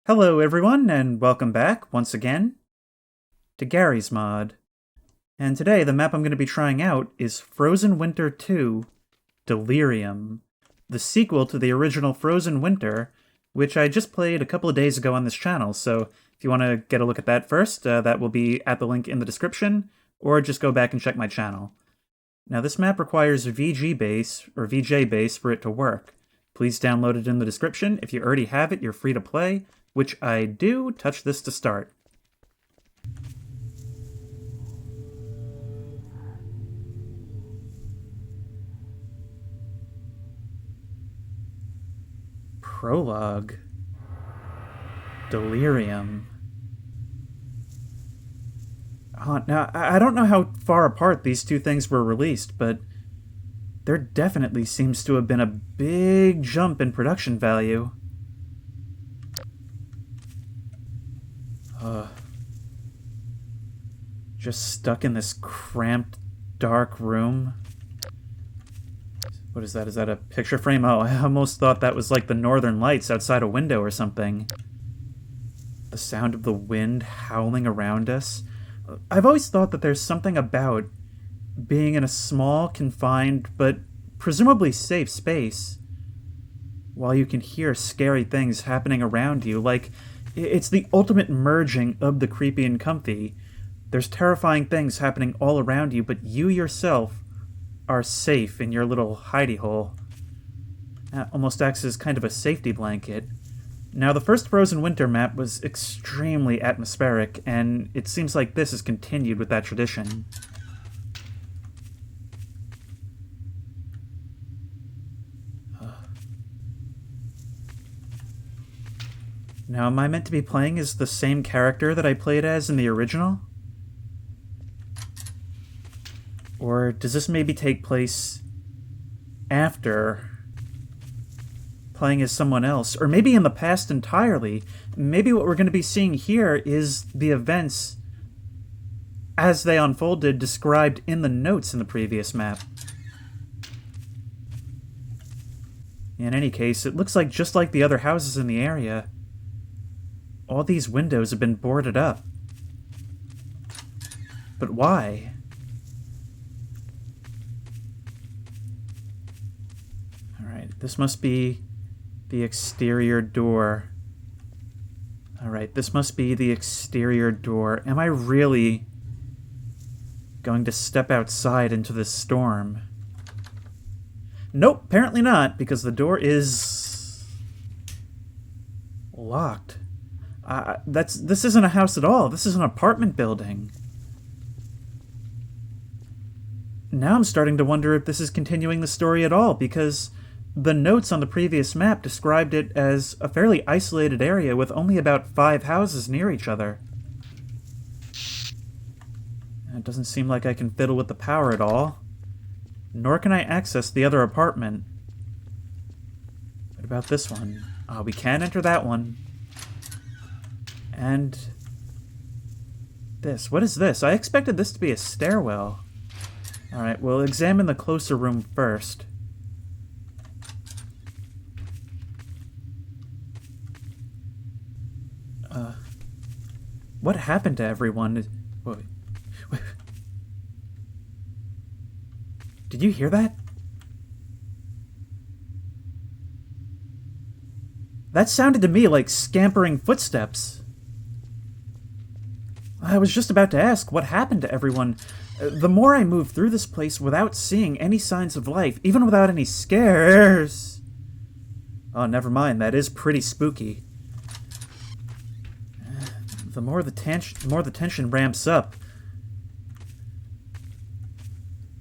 Hello everyone, and welcome back, once again, to Gary's Mod. And today, the map I'm going to be trying out is Frozen Winter 2, Delirium, the sequel to the original Frozen Winter, which I just played a couple of days ago on this channel, so if you want to get a look at that first, that will be at the link in the description, or just go back and check my channel. Now this map requires VG base, or VJ base, for it to work. Please download it in the description. If you already have it, you're free to play, which I do. Touch this to start. Prologue. Delirium. Now, I don't know how far apart these two things were released, but there definitely seems to have been a big jump in production value. Just stuck in this cramped, dark room. What is that? Is that a picture frame? Oh, I almost thought that was like the northern lights outside a window or something. The sound of the wind howling around us. I've always thought that there's something about being in a small, confined, but presumably safe space, while you can hear scary things happening around you. Like, it's the ultimate merging of the creepy and comfy. There's terrifying things happening all around you, but you yourself are safe in your little hidey hole. That almost acts as kind of a safety blanket. Now, the first Frozen Winter map was extremely atmospheric, and it seems like this has continued with that tradition. Now, am I meant to be playing as the same character that I played as in the original? Or does this maybe take place after playing as someone else? Or maybe in the past entirely? Maybe what we're going to be seeing here is the events as they unfolded described in the notes in the previous map. In any case, it looks like just like the other houses in the area, all these windows have been boarded up. But why? Alright, this must be the exterior door. Alright, this must be the exterior door. Am I really going to step outside into this storm? Nope, apparently not, because the door is locked. This isn't a house at all. This is an apartment building. Now I'm starting to wonder if this is continuing the story at all, because the notes on the previous map described it as a fairly isolated area with only about 5 houses near each other. It doesn't seem like I can fiddle with the power at all, nor can I access the other apartment. What about this one? We can enter that one. And this. What is this? I expected this to be a stairwell. Alright, we'll examine the closer room first. What happened to everyone? Wait. Did you hear that? That sounded to me like scampering footsteps. I was just about to ask what happened to everyone. The more I move through this place without seeing any signs of life, even without any scares... Oh, never mind, that is pretty spooky. The more the tension ramps up.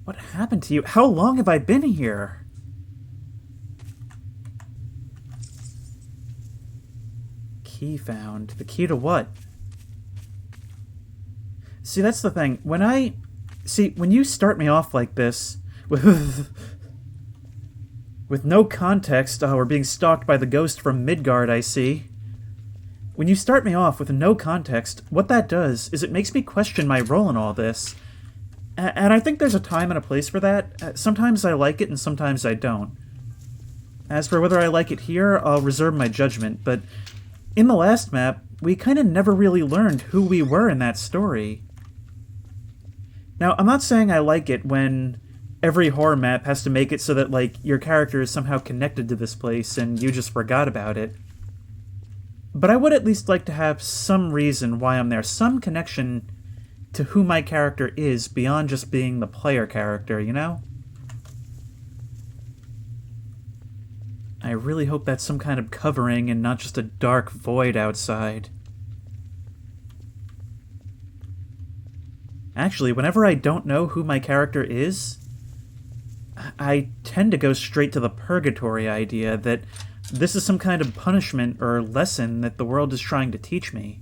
What happened to you? How long have I been here? Key found. The key to what? See, that's the thing. When you start me off like this, with no context, we're being stalked by the ghost from Midgard, I see. When you start me off with no context, what that does is it makes me question my role in all this. And I think there's a time and a place for that. Sometimes I like it and sometimes I don't. As for whether I like it here, I'll reserve my judgment, but In the last map, we kind of never really learned who we were in that story. Now, I'm not saying I like it when every horror map has to make it so that, like, your character is somehow connected to this place and you just forgot about it. But I would at least like to have some reason why I'm there, some connection to who my character is beyond just being the player character, you know? I really hope that's some kind of covering and not just a dark void outside. Actually, whenever I don't know who my character is, I tend to go straight to the purgatory idea that this is some kind of punishment or lesson that the world is trying to teach me.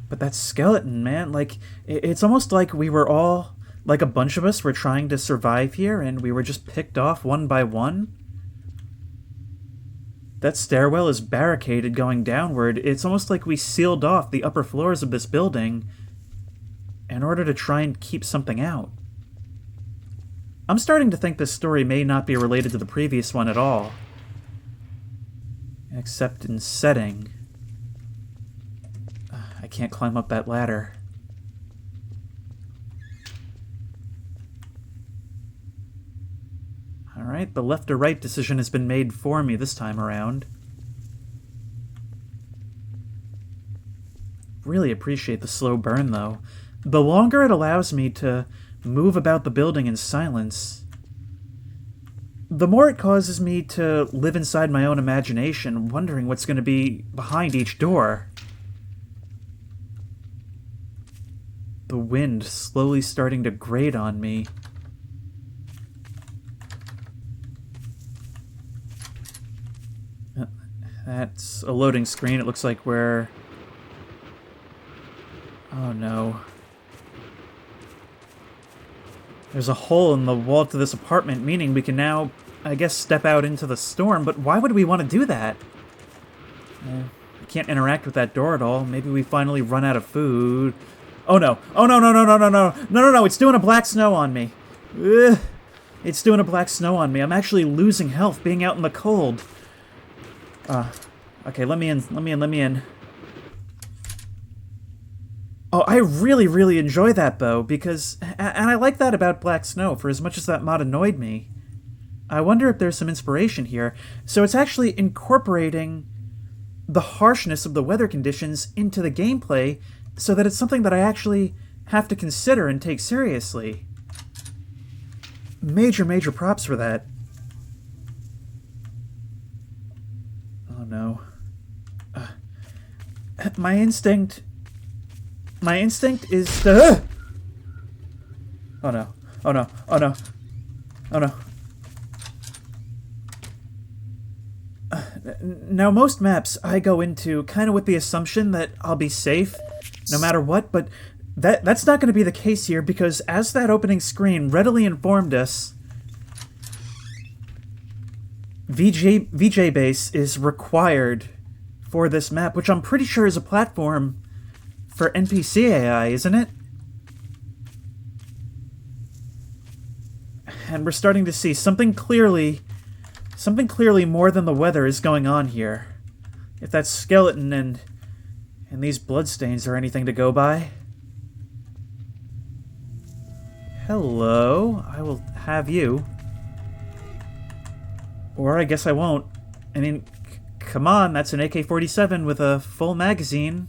But that skeleton, man, like, it's almost like we were all, like a bunch of us were trying to survive here and we were just picked off one by one. That stairwell is barricaded going downward. It's almost like we sealed off the upper floors of this building in order to try and keep something out. I'm starting to think this story may not be related to the previous one at all. Except in setting. I can't climb up that ladder. Alright, the left or right decision has been made for me this time around. Really appreciate the slow burn, though. The longer it allows me to move about the building in silence, the more it causes me to live inside my own imagination, wondering what's going to be behind each door. The wind slowly starting to grate on me. That's a loading screen. It looks like we're... Oh no. There's a hole in the wall to this apartment, meaning we can now, I guess, step out into the storm, but why would we want to do that? We can't interact with that door at all. Maybe we finally run out of food. Oh no. Oh no, no, no, no, no, no. No, no, no, it's doing a black snow on me. Ugh. It's doing a black snow on me. I'm actually losing health being out in the cold. Okay, let me in. Oh, I really, really enjoy that, though, because... And I like that about Black Snow, for as much as that mod annoyed me. I wonder if there's some inspiration here. So it's actually incorporating the harshness of the weather conditions into the gameplay, so that it's something that I actually have to consider and take seriously. Major, major props for that. Oh, no. My instinct is to... Oh no. Oh no. Oh no. Oh no. Now, most maps I go into kind of with the assumption that I'll be safe no matter what, but that's not going to be the case here, because as that opening screen readily informed us, VJ base is required for this map, which I'm pretty sure is a platform for NPC AI, isn't it? And we're starting to see something clearly more than the weather is going on here. If that skeleton and these bloodstains are anything to go by. Hello, I will have you. Or I guess I won't. I mean, come on, that's an AK-47 with a full magazine.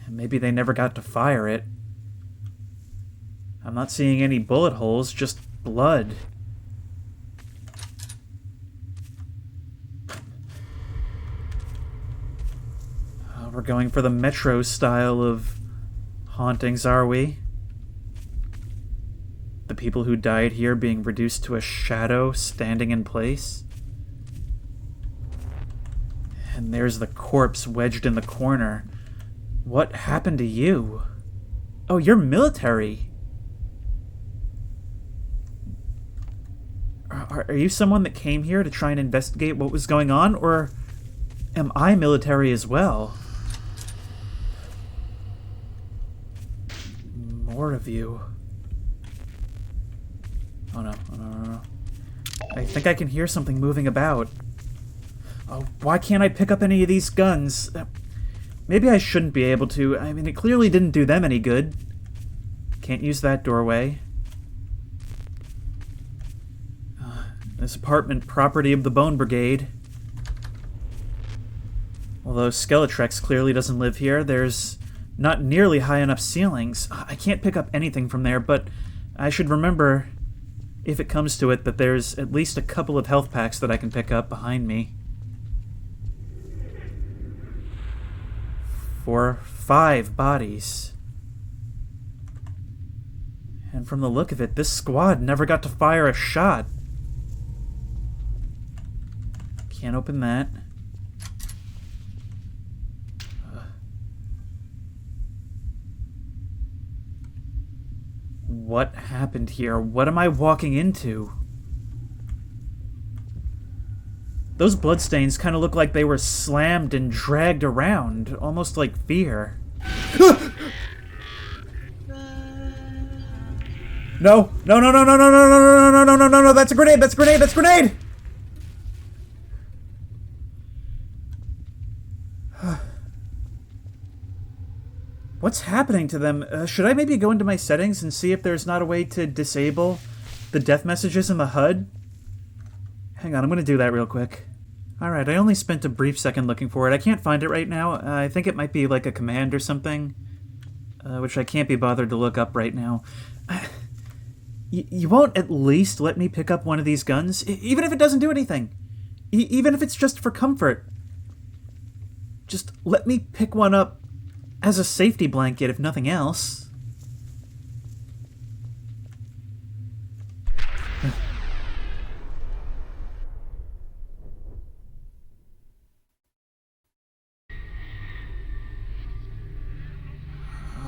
Maybe they never got to fire it. I'm not seeing any bullet holes, just blood. We're going for the Metro style of hauntings, are we? The people who died here being reduced to a shadow standing in place? And there's the corpse wedged in the corner. What happened to you? Oh, you're military. Are you someone that came here to try and investigate what was going on, or am I military as well? More of you. I think I can hear something moving about. Oh, why can't I pick up any of these guns? Maybe I shouldn't be able to. I mean, it clearly didn't do them any good. Can't use that doorway. This apartment, property of the Bone Brigade. Although Skeletrex clearly doesn't live here, there's not nearly high enough ceilings. I can't pick up anything from there, but I should remember, if it comes to it, that there's at least a couple of health packs that I can pick up behind me. 4, 5 bodies. And from the look of it, this squad never got to fire a shot. Can't open that. What happened here? What am I walking into? Those bloodstains kind of look like they were slammed and dragged around, almost like fear. No! No, no, no, no, no, no, no, no, no, no, no, no, no, that's a grenade, that's a grenade, that's a grenade! What's happening to them? Should I maybe go into my settings and see if there's not a way to disable the death messages in the HUD? Hang on, I'm gonna do that real quick. Alright, I only spent a brief second looking for it. I can't find it right now. I think it might be like a command or something, which I can't be bothered to look up right now. You won't at least let me pick up one of these guns? Even if it doesn't do anything? Even if it's just for comfort? Just let me pick one up as a safety blanket, if nothing else.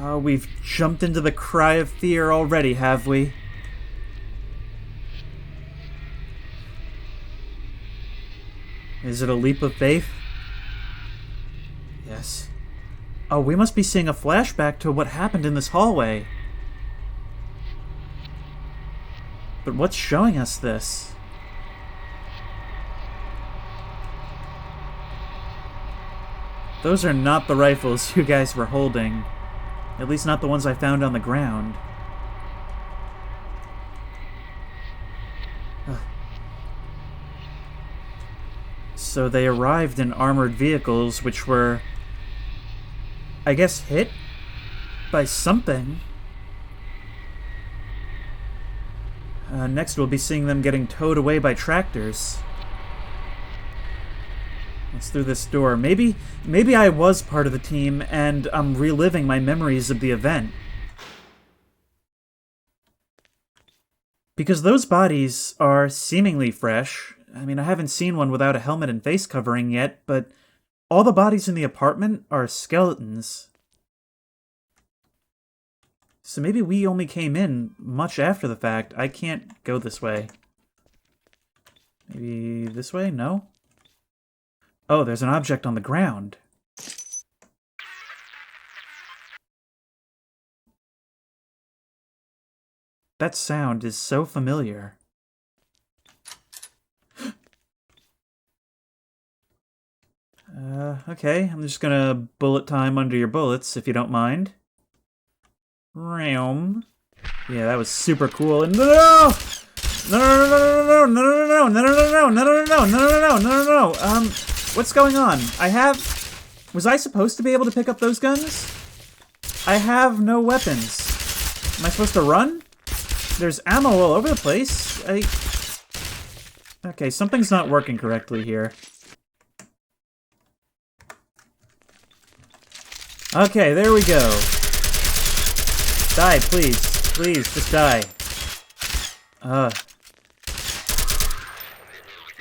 Oh, we've jumped into the cry of fear already, have we? Is it a leap of faith? Yes. Oh, we must be seeing a flashback to what happened in this hallway. But what's showing us this? Those are not the rifles you guys were holding. At least not the ones I found on the ground. So they arrived in armored vehicles which were, I guess, hit by something. Next we'll be seeing them getting towed away by tractors. It's through this door. Maybe I was part of the team and I'm reliving my memories of the event. Because those bodies are seemingly fresh. I mean, I haven't seen one without a helmet and face covering yet, but all the bodies in the apartment are skeletons. So maybe we only came in much after the fact. I can't go this way. Maybe this way? No? Oh, there's an object on the ground. That sound is so familiar. Okay, I'm just gonna bullet time under your bullets, if you don't mind. Realm. Yeah, that was super cool. And no! No, no, no, no, no, no, no, no, no, no, no, no, no, no, no, no, no, no, no, what's going on? Was I supposed to be able to pick up those guns? I have no weapons. Am I supposed to run? There's ammo all over the place. Okay, something's not working correctly here. Okay, there we go. Die, please. Please, just die.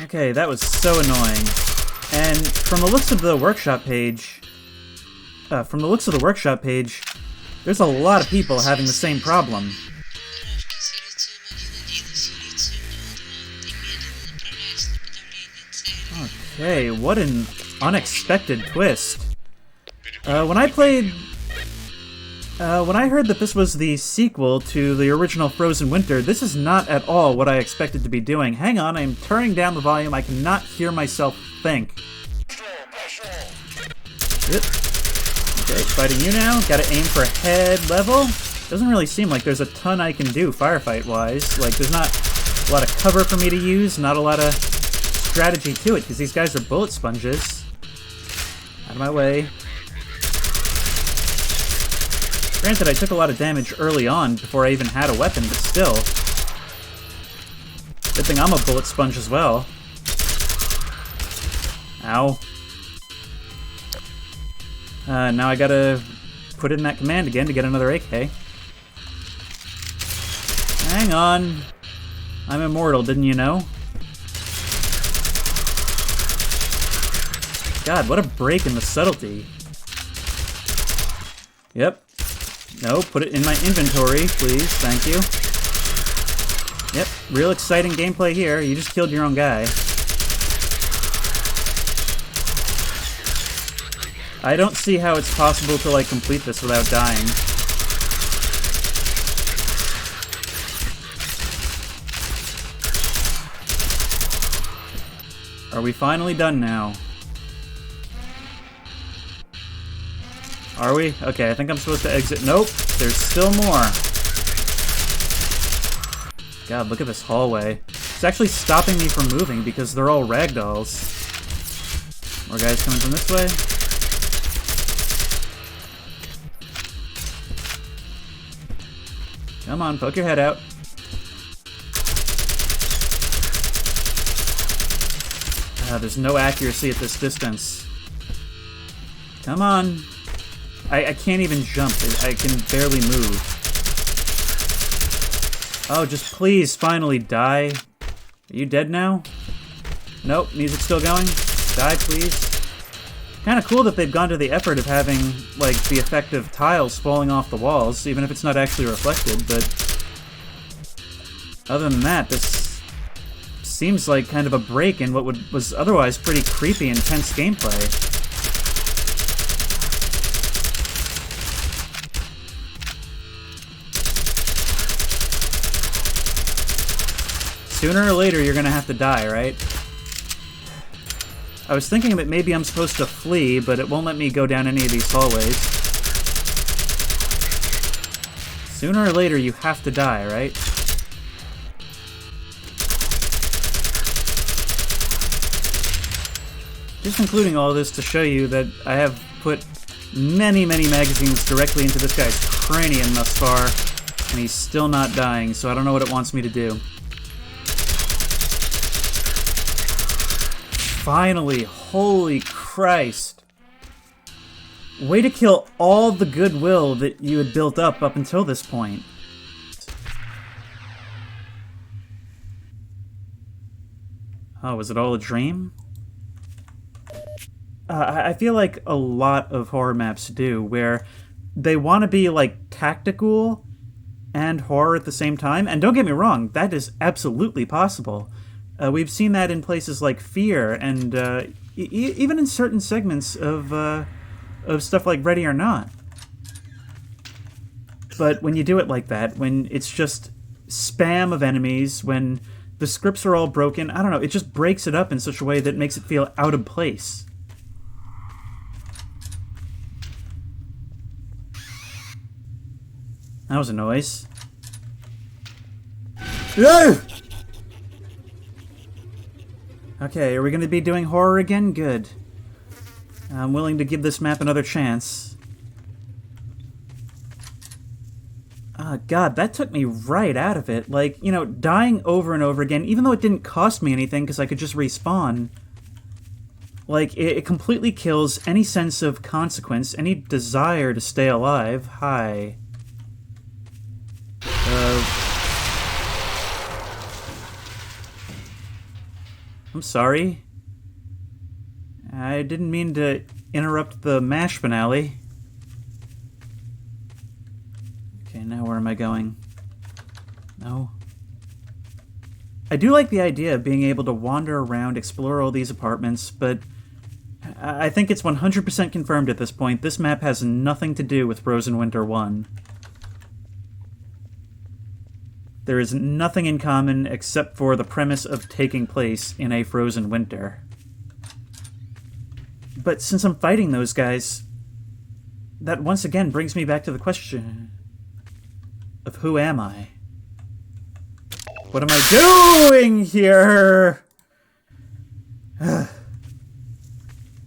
Okay, that was so annoying. And from the looks of the workshop page... there's a lot of people having the same problem. Okay, what an unexpected twist. When I played When I heard that this was the sequel to the original Frozen Winter, this is not at all what I expected to be doing. Hang on, I'm turning down the volume. I cannot hear myself think. Yep. Okay, fighting you now. Gotta aim for head level. Doesn't really seem like there's a ton I can do firefight-wise. Like, there's not a lot of cover for me to use, not a lot of strategy to it, because these guys are bullet sponges. Out of my way. Granted, I took a lot of damage early on before I even had a weapon, but still. Good thing I'm a bullet sponge as well. Ow. Now I gotta put in that command again to get another AK. Hang on. I'm immortal, didn't you know? God, what a break in the subtlety. Yep. No, put it in my inventory, please. Thank you. Yep, real exciting gameplay here. You just killed your own guy. I don't see how it's possible to, like, complete this without dying. Are we finally done now? Are we? Okay, I think I'm supposed to exit. Nope, there's still more. God, look at this hallway. It's actually stopping me from moving because they're all ragdolls. More guys coming from this way. Come on, poke your head out. There's no accuracy at this distance. Come on. I can't even jump. I can barely move. Oh, just please finally die. Are you dead now? Nope, music's still going. Die, please. Kind of cool that they've gone to the effort of having, like, the effect of tiles falling off the walls, even if it's not actually reflected, but other than that, this seems like kind of a break in what was otherwise pretty creepy, intense gameplay. Sooner or later, you're gonna have to die, right? I was thinking that maybe I'm supposed to flee, but it won't let me go down any of these hallways. Sooner or later, you have to die, right? Just including all this to show you that I have put many, many magazines directly into this guy's cranium thus far, and he's still not dying, so I don't know what it wants me to do. Finally, holy Christ. Way to kill all the goodwill that you had built up until this point. Oh, was it all a dream? I feel like a lot of horror maps do, where they want to be, like, tactical and horror at the same time. And don't get me wrong, that is absolutely possible. We've seen that in places like Fear, and even in certain segments of stuff like Ready or Not. But when you do it like that, when it's just spam of enemies, when the scripts are all broken, I don't know, it just breaks it up in such a way that makes it feel out of place. That was a noise. Ah! Okay, are we going to be doing horror again? Good. I'm willing to give this map another chance. God, that took me right out of it. Like, you know, dying over and over again, even though it didn't cost me anything because I could just respawn. Like, it completely kills any sense of consequence, any desire to stay alive. Hi. I'm sorry. I didn't mean to interrupt the MASH finale. Okay, now where am I going? No. I do like the idea of being able to wander around, explore all these apartments, but I think it's 100% confirmed at this point. This map has nothing to do with Frozen Winter 1. There is nothing in common except for the premise of taking place in a frozen winter. But since I'm fighting those guys, that once again brings me back to the question of who am I? What am I doing here?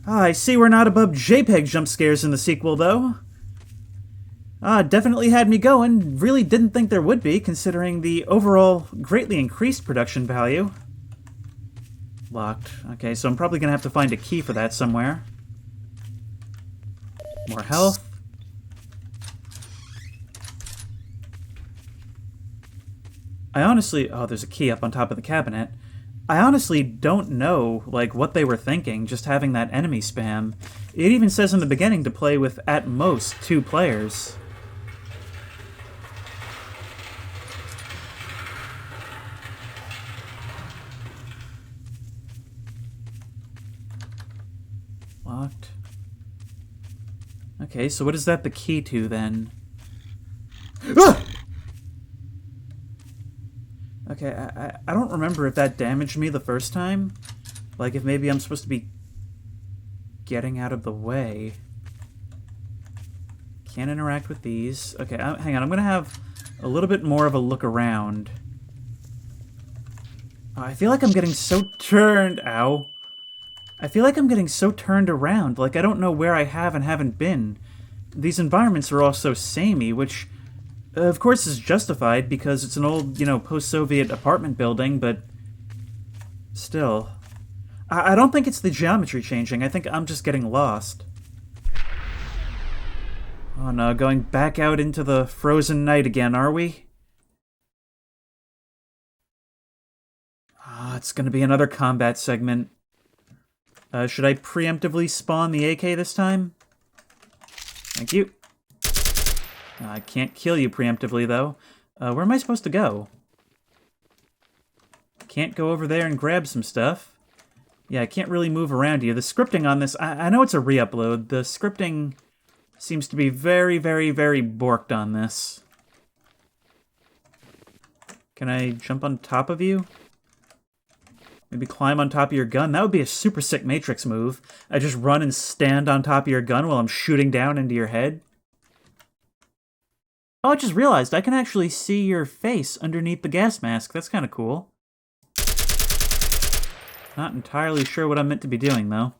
I see we're not above JPEG jump scares in the sequel, though. Definitely had me going. Really didn't think there would be, considering the overall greatly increased production value. Locked. Okay, so I'm probably gonna have to find a key for that somewhere. More health. I honestly... Oh, there's a key up on top of the cabinet. I honestly don't know, like, what they were thinking, just having that enemy spam. It even says in the beginning to play with, at most, 2 players. Locked. Okay, so what is that the key to, then? Ah! Okay, I don't remember if that damaged me the first time. Like, if maybe I'm supposed to be getting out of the way. Can't interact with these. Okay, hang on. I'm going to have a little bit more of a look around. I feel like I'm getting so turned... Ow. I feel like I'm getting so turned around. Like, I don't know where I have and haven't been. These environments are all so samey, which... of course is justified because it's an old, you know, post-Soviet apartment building, but still. I don't think it's the geometry changing. I think I'm just getting lost. Oh no, going back out into the frozen night again, are we? Ah, it's gonna be another combat segment. Should I preemptively spawn the AK this time? Thank you. I can't kill you preemptively, though. Where am I supposed to go? Can't go over there and grab some stuff. Yeah, I can't really move around you. The scripting on this... I know it's a re-upload. The scripting seems to be very, very, very borked on this. Can I jump on top of you? Maybe climb on top of your gun? That would be a super sick Matrix move. I just run and stand on top of your gun while I'm shooting down into your head. Oh, I just realized I can actually see your face underneath the gas mask. That's kind of cool. Not entirely sure what I'm meant to be doing, though.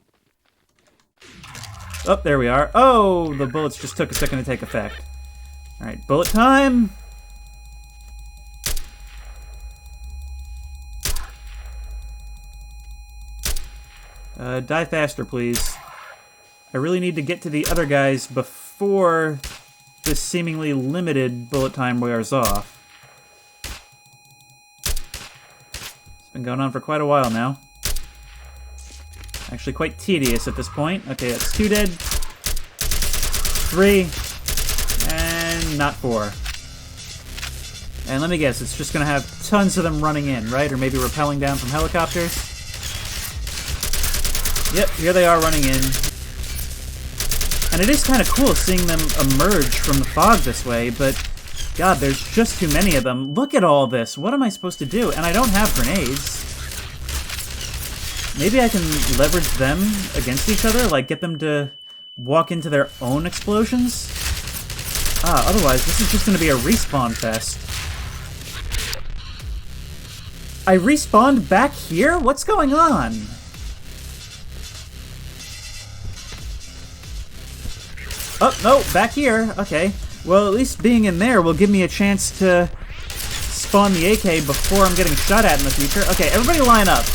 Oh, there we are. Oh, the bullets just took a second to take effect. Alright, bullet time! Die faster, please. I really need to get to the other guys before this seemingly limited bullet time wears off. It's been going on for quite a while now. Actually quite tedious at this point. Okay, that's 2 dead. 3. And not 4. And let me guess, it's just gonna have tons of them running in, right? Or maybe rappelling down from helicopters? Yep, here they are running in. And it is kind of cool seeing them emerge from the fog this way, but God, there's just too many of them. Look at all this. What am I supposed to do? And I don't have grenades. Maybe I can leverage them against each other, like get them to walk into their own explosions? Otherwise, this is just going to be a respawn fest. I respawned back here? What's going on? Oh, no, back here. Okay. Well, at least being in there will give me a chance to spawn the AK before I'm getting shot at in the future. Okay, everybody line up.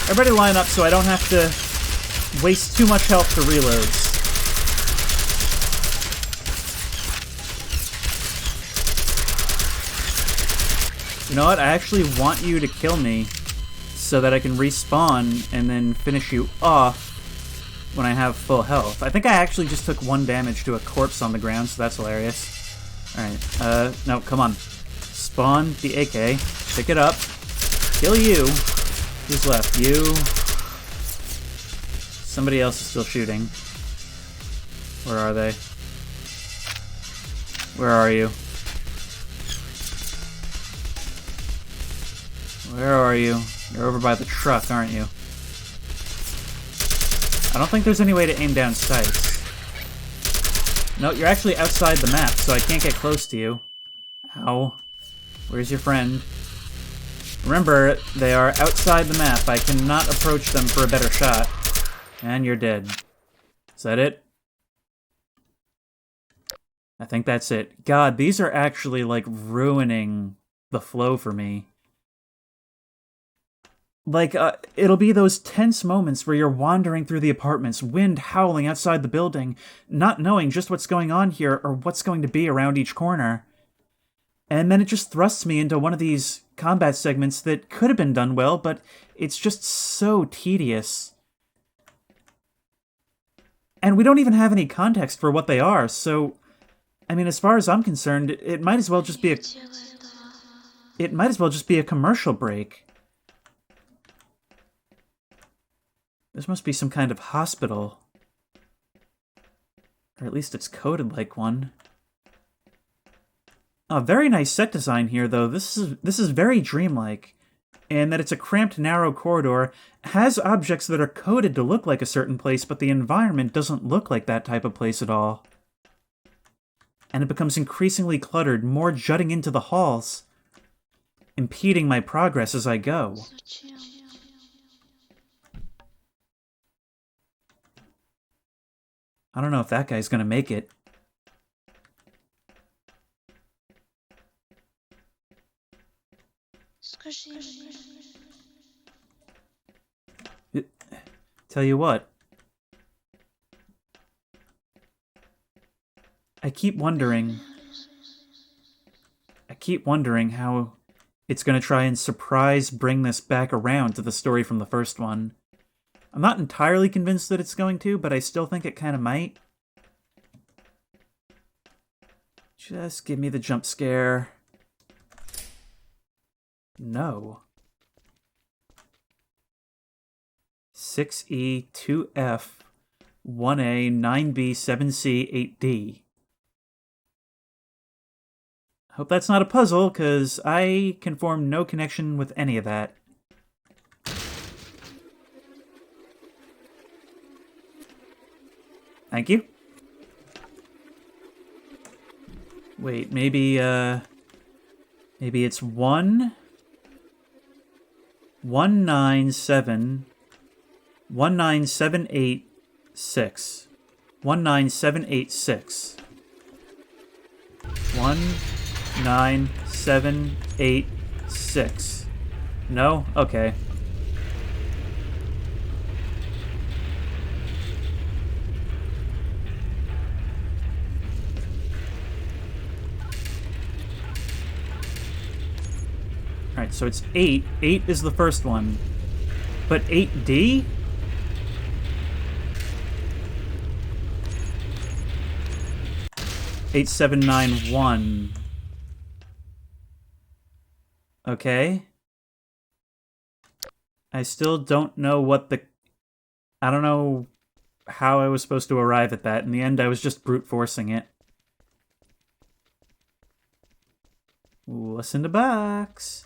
Everybody line up so I don't have to waste too much health to reloads. You know what? I actually want you to kill me so that I can respawn and then finish you off when I have full health. I think I actually just took 1 damage to a corpse on the ground, so that's hilarious. Alright, no, come on. Spawn the AK, pick it up, kill you. Who's left? You. Somebody else is still shooting. Where are they? Where are you? Where are you? You're over by the truck, aren't you? I don't think there's any way to aim down sights. No, you're actually outside the map, so I can't get close to you. Ow. Where's your friend? Remember, they are outside the map. I cannot approach them for a better shot. And you're dead. Is that it? I think that's it. God, these are actually, like, ruining the flow for me. Like, it'll be those tense moments where you're wandering through the apartments, wind howling outside the building, not knowing just what's going on here or what's going to be around each corner. And then it just thrusts me into one of these combat segments that could have been done well, but it's just so tedious. And we don't even have any context for what they are, so... I mean, as far as I'm concerned, it might as well just be a... It might as well just be a commercial break. This must be some kind of hospital. Or at least it's coded like one. Oh, very nice set design here, though. This is very dreamlike. And that it's a cramped, narrow corridor, has objects that are coded to look like a certain place, but the environment doesn't look like that type of place at all. And it becomes increasingly cluttered, more jutting into the halls, impeding my progress as I go. I don't know if that guy's gonna make it. Tell you what. I keep wondering how it's gonna try and bring this back around to the story from the first one. I'm not entirely convinced that it's going to, but I still think it kind of might. Just give me the jump scare. No. 6E, 2F, 1A, 9B, 7C, 8D. Hope that's not a puzzle, because I can form no connection with any of that. Thank you. Wait, maybe it's 197 19786 19786 19786. No? Okay. Alright, so it's 8. 8 is the first one. But 8D? Eight seven nine one. Okay. I still don't know what the... I don't know how I was supposed to arrive at that. In the end, I was just brute forcing it. What's in the box?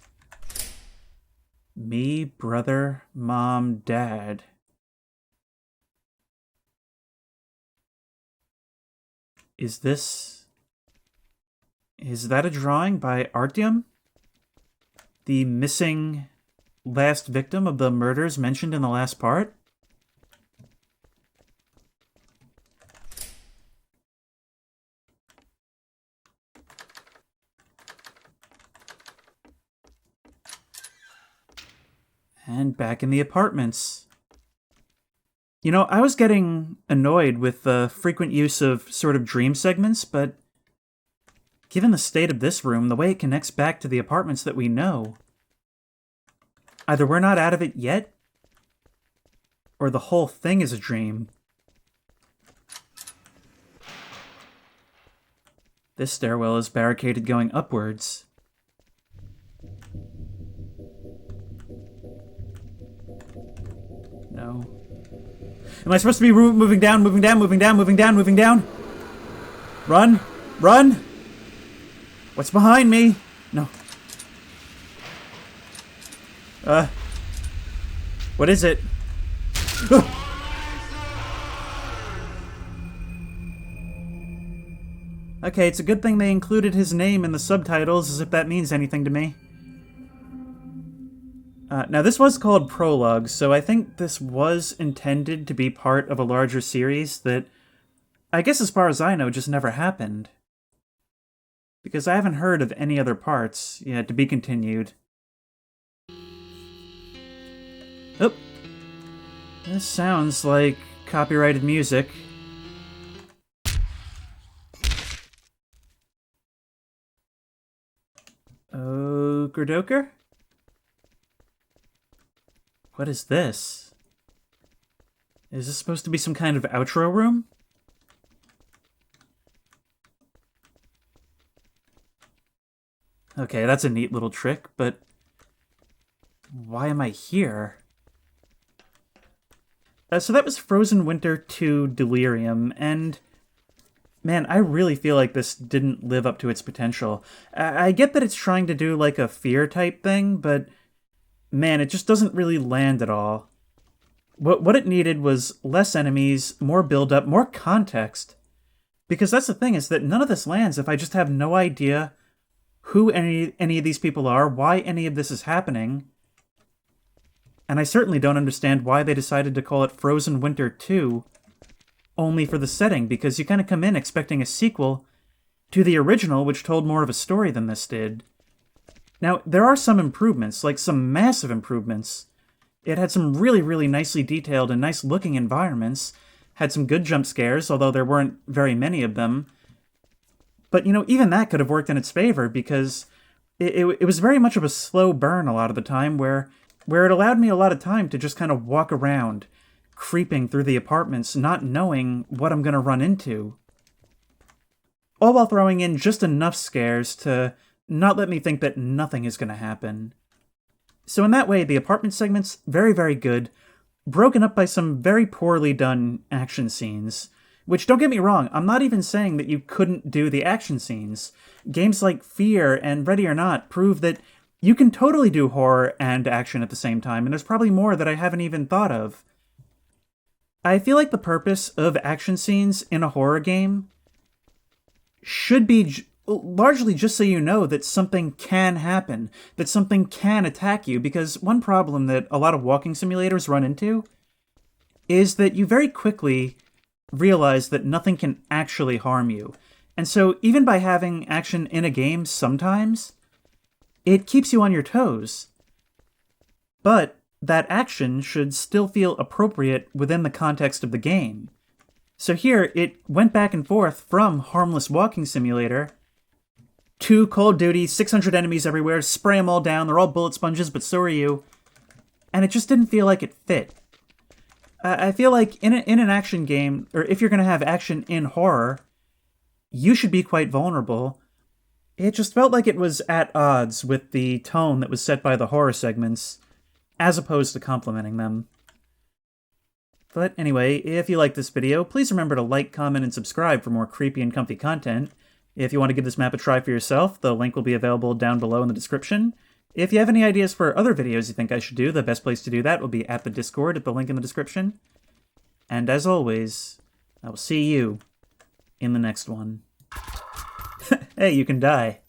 Me, brother, mom, dad. Is that a drawing by Artyom? The missing last victim of the murders mentioned in the last part? And back in the apartments. You know, I was getting annoyed with the frequent use of sort of dream segments, but given the state of this room, the way it connects back to the apartments that we know, either we're not out of it yet, or the whole thing is a dream. This stairwell is barricaded going upwards. No. Am I supposed to be moving down, moving down, moving down, moving down, moving down? Run! Run! What's behind me? No. What is it? Okay, it's a good thing they included his name in the subtitles, as if that means anything to me. Now, this was called Prologue, so I think this was intended to be part of a larger series that, I guess as far as I know, just never happened. Because I haven't heard of any other parts. Yeah, to be continued. Oh. This sounds like copyrighted music. Oh, Gradoker? What is this? Is this supposed to be some kind of outro room? Okay, that's a neat little trick, but why am I here? So that was Frozen Winter 2 Delirium, and man, I really feel like this didn't live up to its potential. I get that it's trying to do like a fear type thing, but man, it just doesn't really land at all. What it needed was less enemies, more build-up, more context. Because that's the thing, is that none of this lands if I just have no idea who any of these people are, why any of this is happening. And I certainly don't understand why they decided to call it Frozen Winter 2 only for the setting, because you kind of come in expecting a sequel to the original, which told more of a story than this did. Now, there are some improvements, like some massive improvements. It had some really, really nicely detailed and nice-looking environments, had some good jump scares, although there weren't very many of them. But, you know, even that could have worked in its favor, because it was very much of a slow burn a lot of the time, where it allowed me a lot of time to just kind of walk around, creeping through the apartments, not knowing what I'm going to run into. All while throwing in just enough scares to not let me think that nothing is going to happen. So in that way, the apartment segment's very, very good, broken up by some very poorly done action scenes. Which, don't get me wrong, I'm not even saying that you couldn't do the action scenes. Games like Fear and Ready or Not prove that you can totally do horror and action at the same time, and there's probably more that I haven't even thought of. I feel like the purpose of action scenes in a horror game should be largely just so you know that something can happen, that something can attack you, because one problem that a lot of walking simulators run into is that you very quickly realize that nothing can actually harm you. And so even by having action in a game sometimes, it keeps you on your toes. But that action should still feel appropriate within the context of the game. So here, it went back and forth from harmless walking simulator to Call of Duty, 600 enemies everywhere, spray them all down, they're all bullet sponges, but so are you. And it just didn't feel like it fit. I feel like in an action game, or if you're going to have action in horror, you should be quite vulnerable. It just felt like it was at odds with the tone that was set by the horror segments, as opposed to complementing them. But anyway, if you like this video, please remember to like, comment, and subscribe for more creepy and comfy content. If you want to give this map a try for yourself, the link will be available down below in the description. If you have any ideas for other videos you think I should do, the best place to do that will be at the Discord at the link in the description. And as always, I will see you in the next one. Hey, you can die.